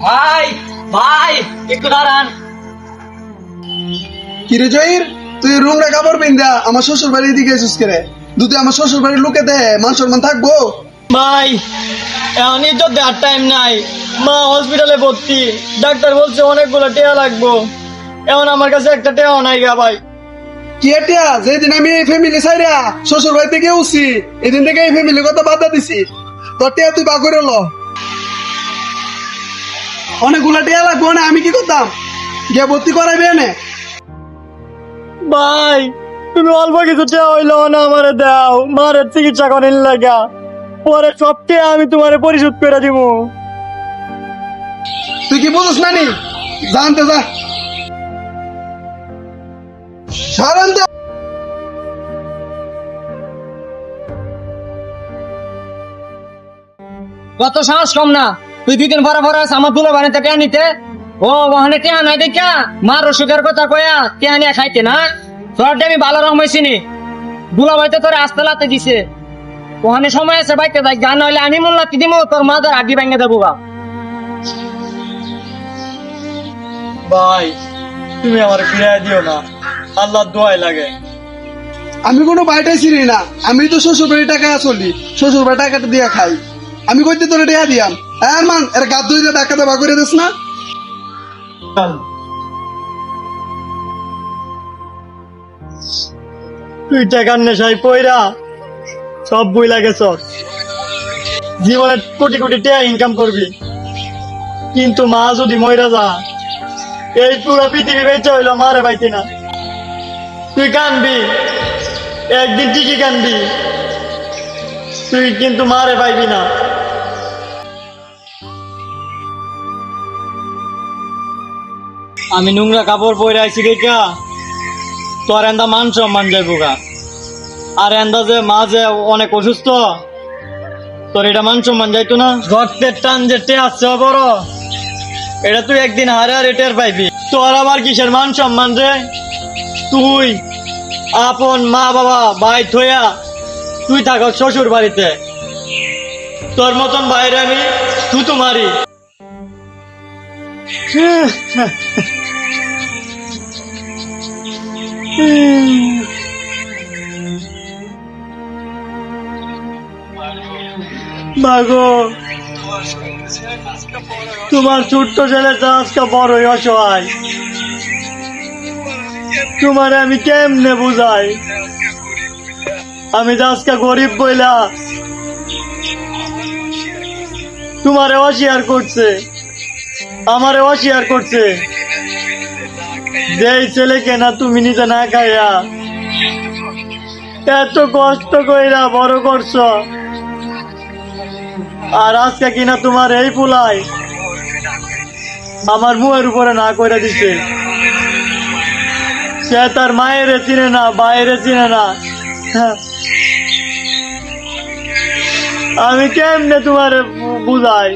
ভাই ভাই একটু দাঁড়ান। কিরে জহির, তুই রুমরা কাপড় পিন্দা আমার শ্বশুর বাড়ির দিকে এসেছিস করে? যদি আমার শ্বশুর বাড়ির লোকে দেয় মান সম্মান থাকবো? ভাই এখন ইজ্জত দেওয়ার টাইম নাই, মা হসপিটালে ভর্তি, ডাক্তার বলছে অনেকগুলো টেয়া লাগবো, এখন আমার কাছে একটা টেয়াও নাই গা ভাই। কি এটা যেদিন আমি এই ফ্যামিলি ছাইরা শ্বশুর বাড়ি থেকে উঠছি, এদিন থেকে এই ফ্যামিলির কথা বাদ দিছি। তোর টিয়া তুই বা করে লো, অনেকগুলা টিয়া লাগবো না, আমি কি করতাম? গিয়ে ভর্তি করাইবে এনে? ভাই তুমি অল্প কিছু টেয়া হইলো না আমারে দাও, মারের চিকিৎসা করেন লাগা, পরে সব টেয়া আমি তোমারে পরিশোধ করে দিব। তুই কি বুঝিস না নি? জানতে যা সারান দে। কত সাহস কম না, তুই 2 দিন পরে পরে আমার দুলো বাড়িতে টেয়া নিতে। ও ওখানে টেয়া নাই দেখা মার অসুখের কথা কয়া টেয়া নিয়ে খাইতে না। তোর আমি ভালো রকম হয়েছি নি, দুলো বাড়িতে তোরে আসতে লাতে দিছে, ওখানে সময় আছে বাইতে যাই, গান হইলে আমি মন লাতি দিব, তোর মাদার আড্ডি ভেঙে দেবো গা। ভাই তুমি আমার ফিরাই দিও না, আল্লাহ দোয়াই লাগে। আমি কোনো বাইটাই ছিলি না, আমি তো শ্বশুর বাড়ির টাকা চলি, শ্বশুর বাড়ির টাকাটা দিয়ে খাই। আমি কইতে তোরে টিয়া দিয়াম? হ্যাঁ মান এর গাদ ধুইতে টাকাতে বা করে দিস না। তুই টাকার নেশায় পয়রা সব বই লাগে, সব জীবনে কোটি কোটি টাকা ইনকাম করবি, কিন্তু মা যদি মইরা যা, এই পুরো পৃথিবী বেঁচে হইলো মারে পাইতি না। তুই কানবি, একদিন ঠিকই কানবি, তুই কিন্তু মারে পাইবি না। আমি নোংরা কাপড় পরে আইছি দেখা তোর এন্দা মান সম্মান যাইবো গা, আর এন্দা যে মা যে অনেক অসুস্থ, তোর এটা মান সম্মান যাইতো না। রক্তের টান যে আসছে বড়, এটা তুই একদিন হারে হারে টের পাইবি। তোর আবার কিসের মান সম্মান রে? তুই আপন মা বাবা ভাই থইয়া তুই থাক শ্বশুর বাড়িতে, তোর মতন বাইরে আমি থুতু মারি। মাগো, তোমার ছোট্ট ছেলেটা আজকে বড়ই অসহায়, তোমার আমি কেমনে বুঝাই? আমি যে আজকে গরিব বইলা তোমারে অস্বীকার করছে, আমারে অস্বীকার করছে। যেই ছেলেকে না তুমি নিজে না খাইয়া এত কষ্ট কইরা বড় করছো, আর আজকে কিনা তোমার এই ফুলাই আমার মুখের উপরে না কইরা দিছে। সে তার মায়ের চিনে না, বাইরে চিনে না, আমি কেমনে তোমারে বুঝাই?